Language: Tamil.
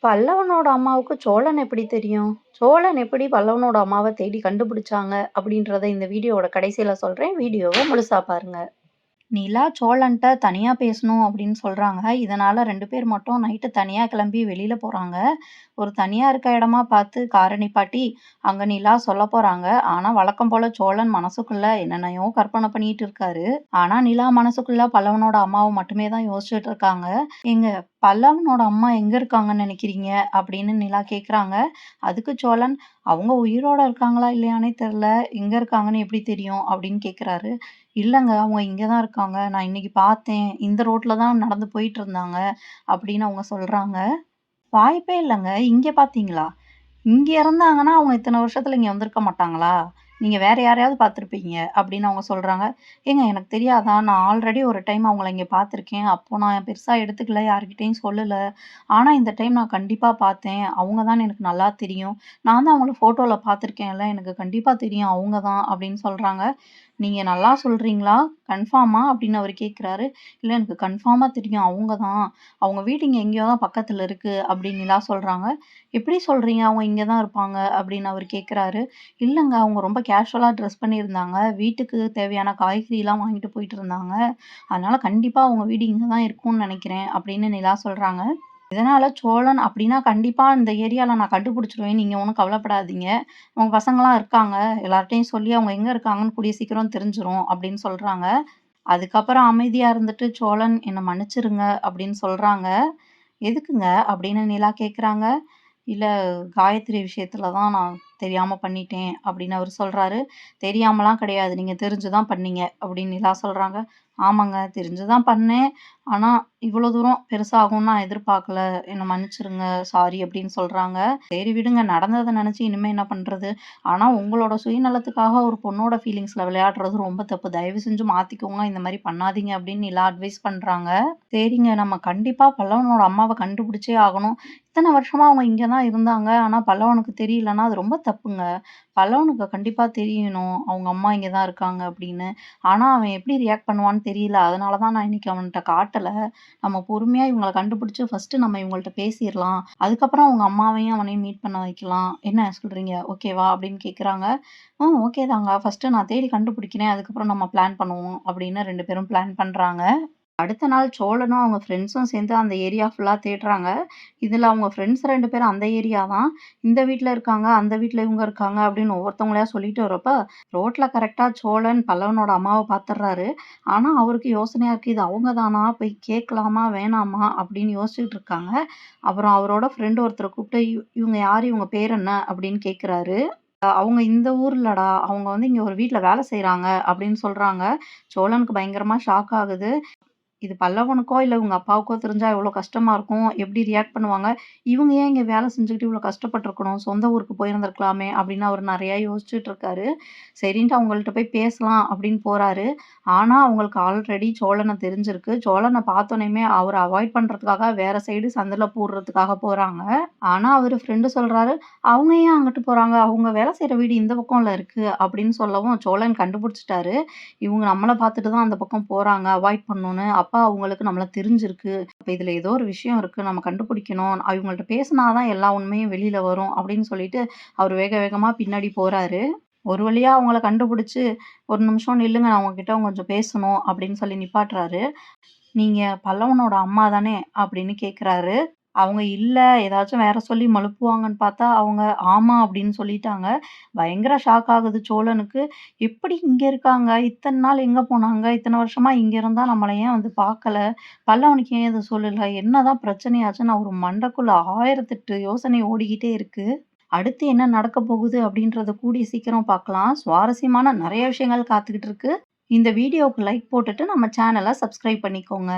பல்லவனோட அம்மாவுக்கு சோழன் எப்படி தெரியும்? சோழன் எப்படி பல்லவனோட அம்மாவ தேடி கண்டுபிடிச்சாங்க? அப்படின்றத இந்த வீடியோவோட கடைசியில சொல்றேன். வீடியோவ முழுசா பாருங்க. நிலா சோழன்ட்ட தனியா பேசணும் அப்படின்னு சொல்றாங்க. இதனால 2 பேர் மட்டும் நைட்டு தனியா கிளம்பி வெளியில போறாங்க. ஒரு தனியா இருக்க இடமா பார்த்து கார நிப்பாட்டி, அங்க நிலா சொல்லப் போறாங்க. ஆனா வழக்கம் போல சோழன் மனசுக்குள்ள என்னென்னயோ கற்பனை பண்ணிட்டு இருக்காரு. ஆனா நிலா மனசுக்குள்ள பல்லவனோட அம்மாவ மட்டுமே தான் யோசிச்சுட்டு இருக்காங்க. "ஏங்க பல்லவனோட அம்மா எங்க இருக்காங்கன்னு நினைக்கிறீங்க?" அப்படின்னு நிலா கேட்குறாங்க. அதுக்கு சோழன், "அவங்க உயிரோட இருக்காங்களா இல்லையான்னே தெரியல. எங்க இருக்காங்கன்னு எப்படி தெரியும்?" அப்படின்னு கேட்குறாரு. "இல்லங்க. அவங்க இங்க தான் இருக்காங்க. நான் இன்னைக்கு பார்த்தேன். இந்த ரோட்ல தான் நடந்து போயிட்டுருந்தாங்க." அப்படின்னு அவங்க சொல்றாங்க. "வாய்ப்பே இல்லங்க. இங்க பார்த்தீங்களா? இங்க இருந்தாங்கன்னா, அவங்க இத்தன வருஷத்துல இங்க வந்திருக்க மாட்டாங்களா? நீங்க வேற யாரையாவது பார்த்துருப்பீங்க." அப்படின்னு அவங்க சொல்றாங்க. "ஏங்க எனக்கு தெரியாதா? நான் ஆல்ரெடி ஒரு டைம் அவங்கள இங்க பார்த்துருக்கேன். அப்போ நான் பெருசா எடுத்துக்கல. யார்கிட்டயும் சொல்லல. ஆனா இந்த டைம் நான் கண்டிப்பா பார்த்தேன். அவங்க தான்னு எனக்கு நல்லா தெரியும். நான் தான் அவங்கள ஃபோட்டோல பார்த்துருக்கேன்ல. எனக்கு கண்டிப்பா தெரியும் அவங்க தான்." அப்படின்னு சொல்றாங்க. "நீங்க நல்லா சொல்றீங்களா? கன்ஃபார்மா?" அப்படின்னு அவரு கேட்குறாரு. "இல்ல எனக்கு கன்ஃபார்மா தெரியும். அவங்க தான். அவங்க வீடு இங்க எங்கேயோ தான் பக்கத்துல இருக்கு." அப்படின்னு நிலா சொல்றாங்க. "எப்படி சொல்றீங்க? அவங்க இங்க தான் இருப்பாங்க." அப்படின்னு அவரு கேட்குறாரு. "இல்லங்க. அவங்க ரொம்ப கேஷுவலா ட்ரெஸ் பண்ணியிருந்தாங்க. வீட்டுக்கு தேவையான காய்கறிலாம் வாங்கிட்டு போயிட்டு இருந்தாங்க. அதனால கண்டிப்பா அவங்க வீடு இங்க தான் இருக்கும்னு நெனைக்கிறேன்." அப்படின்னு நிலா சொல்றாங்க. இதனால சோழன், "அப்படின்னா கண்டிப்பா இந்த ஏரியால நான் கண்டுபிடிச்சுருவேன். நீங்க ஒண்ணும் கவலைப்படாதீங்க. உங்க பசங்கலாம் இருக்காங்க. எல்லார்ட்டயும் சொல்லி அவங்க எங்க இருக்காங்கன்னு கூடிய சீக்கிரம் தெரிஞ்சிரும்." அப்படின்னு சொல்றாங்க. அதுக்கப்புறம் அமைதியா இருந்துட்டு சோழன், "என்ன மன்னிச்சிருங்க." அப்படின்னு சொல்றாங்க. "எதுக்குங்க?" அப்படின்னு நிலா கேட்குறாங்க. "இல்ல காயத்ரி விஷயத்துல தான் நான் தெரியாம பண்ணிட்டேன்." அப்படின்னு அவரு சொல்றாரு. "தெரியாமலாம் கிடையாது. நீங்க தெரிஞ்சு தான் பண்ணீங்க." அப்படின்னு நிலா சொல்றாங்க. "ஆமாங்க. தெரிஞ்சு தான் பண்ணேன். ஆனா இவ்வளோ தூரம் பெருசாகும்னு நான் எதிர்பார்க்கல. என்ன மன்னிச்சிருங்க. சாரி." அப்படின்னு சொல்றாங்க. "சரி விடுங்க. நடந்தத நினைச்சு இனிமே என்ன பண்றது? ஆனா உங்களோட சுயநலத்துக்காக ஒரு பொண்ணோட ஃபீலிங்ஸ்ல விளையாடுறது ரொம்ப தப்பு. தயவு செஞ்சு மாத்திக்கோங்க. இந்த மாரி பண்ணாதீங்க." அப்படின்னு நிலா அட்வைஸ் பண்றாங்க. "சரிங்க. நம்ம கண்டிப்பா பல்லவனோட அம்மாவ கண்டுபிடிச்சே ஆகணும். இத்தன வருஷமா அவங்க இங்க தான் இருந்தாங்க. ஆனா பல்லவனுக்கு தெரியலன்னா, அது ரொம்ப தப்புங்க. பல்லவனுக்கு கண்டிப்பா தெரியணும். அவங்க அம்மா இங்க தான் இருக்காங்க அப்படின்னு. ஆனா அவன் எப்படி ரியாக்ட் பண்ணுவான்னு தெரியல. அதனால தான் நான் இன்னைக்கு அவன்ட்ட காட்டல. நம்ம பொறுமையா இவங்கள கண்டுபிடிச்சு ஃபர்ஸ்ட்டு நம்ம இவங்கள்ட்ட பேசிறலாம். அதுக்கப்புறம் அவங்க அம்மாவையும் அவனையும் மீட் பண்ண வைக்கலாம். என்ன சொல்றீங்க? ஓகேவா?" அப்படின்னு கேட்குறாங்க. ஓகே தாங்க. ஃபர்ஸ்ட்டு நான் தேடி கண்டுபிடிக்கிறேன். அதுக்கப்புறம் நம்ம பிளான் பண்ணுவோம்." அப்படின்னு 2 பேரும் பிளான் பண்றாங்க. அடுத்த நாள் சோழனும் அவங்க ஃப்ரெண்ட்ஸும் சேர்ந்து அந்த ஏரியா ஃபுல்லா தேடுறாங்க. இதுல அவங்க ஃப்ரெண்ட்ஸ் 2 பேரும் அந்த ஏரியா தான். இந்த வீட்ல இருக்காங்க, அந்த வீட்ல இவங்க இருக்காங்க அப்படின்னு ஒவ்வொருத்தவங்களயா சொல்லிட்டு வரப்ப, ரோட்ல கரெக்ட்டா சோழன் பல்லவனோட அம்மாவ பாத்துர்றாரு. ஆனா அவருக்கு யோசனையா இருக்கு. இது அவங்க தானா? போய் கேட்கலாமா? வேணாமா? அப்படின்னு யோசிச்சுட்டு இருக்காங்க. அப்புறம் அவரோட ஃப்ரெண்ட் ஒருத்தர கூப்பிட்டு, இவங்க யாரு? இவங்க பேர் என்ன?" அப்படின்னு கேட்குறாரு. "அவங்க இந்த ஊர்லடா. அவங்க வந்து இங்க ஒரு வீட்ல வேலை செய்றாங்க." அப்படின்னு சொல்றாங்க. சோழனுக்கு பயங்கரமா ஷாக் ஆகுது. இது பல்லவனுக்கோ, இல்ல இவங்க அப்பாவுக்கோ தெரிஞ்சா எவ்ளோ கஷ்டமா இருக்கும். எப்படி ரியாக்ட் பண்ணுவாங்க? இவங்க ஏன் இங்க வேலை செஞ்சுக்கிட்டு இவ்ளோ கஷ்டப்பட்டுருக்கணும்? சொந்த ஊருக்கு போயிருந்திருக்கலாமே! அப்படின்னு அவரு நெறையா யோசிச்சுட்டு இருக்காரு. சரின்ட்டு அவங்கள்ட்ட போய் பேசலாம் அப்படின்னு போறாரு. ஆனா, அவங்களுக்கு ஆல்ரெடி சோழன தெரிஞ்சிருக்கு. சோழன பார்த்தோனயுமே அவர அவாய்ட் பண்றதுக்காக வேற சைடு சந்துல பூடுறதுக்காக போறாங்க. ஆனா, அவரு ஃப்ரெண்டு சொல்றாரு, "அவங்க ஏன் அங்கிட்டு போறாங்க? அவங்க வேலை செய்ற வீடு இந்த பக்கம்ல இருக்கு." அப்படின்னு சொல்லவும் சோழன் கண்டுபிடிச்சுட்டாரு. இவங்க நம்மள பார்த்துட்டு தான் அந்த பக்கம் போறாங்க, அவாய்ட் பண்ணணும்னு. அப்ப அவங்களுக்கு நம்மள தெரிஞ்சிருக்கு. அப்ப இதுல ஏதோ ஒரு விஷயம் இருக்கு. நம்ம கண்டுபிடிக்கணும். இவங்கள்ட்ட பேசினா தான் எல்லா உண்மையும் வெளில வரும் அப்படின்னு சொல்லிட்டு, அவரு வேக வேகமா பின்னாடி போறாரு. ஒரு வழியா அவங்கள கண்டுபிடிச்சு, "ஒரு நிமிஷம் நில்லுங்க. நான் உங்ககிட்ட கொஞ்சம் பேசணும்." அப்படின்னு சொல்லி நிப்பாட்டுறாரு. "நீங்க பல்லவனோட அம்மா தானே?" அப்படின்னு கேட்குறாரு. அவங்க இல்ல, ஏதாச்சும் வேற சொல்லி மழுப்புவாங்கன்னு பார்த்தா, அவங்க ஆமா அப்படின்னு சொல்லிட்டாங்க. பயங்கர ஷாக் ஆகுது சோழனுக்கு. எப்படி இங்க இருக்காங்க? இத்தன நாள் எங்க போனாங்க? இத்தன வருஷமா இங்க இருந்தா நம்மள ஏன் வந்து பார்க்கல? பல்லவனுக்கு ஏன் இத சொல்லல? என்னதான் பிரச்சனையாச்சுன்னு அவரு மண்டைக்குள்ள 1008 யோசனை ஓடிக்கிட்டே இருக்கு. அடுத்து என்ன நடக்க போகுது அப்படின்றத கூடிய சீக்கிரம் பார்க்கலாம். சுவாரஸ்யமான நெறைய விஷயங்கள் காத்துக்கிட்டு இருக்கு. இந்த வீடியோவுக்கு லைக் போட்டுட்டு நம்ம சேனல சப்ஸ்கிரைப் பண்ணிக்கோங்க.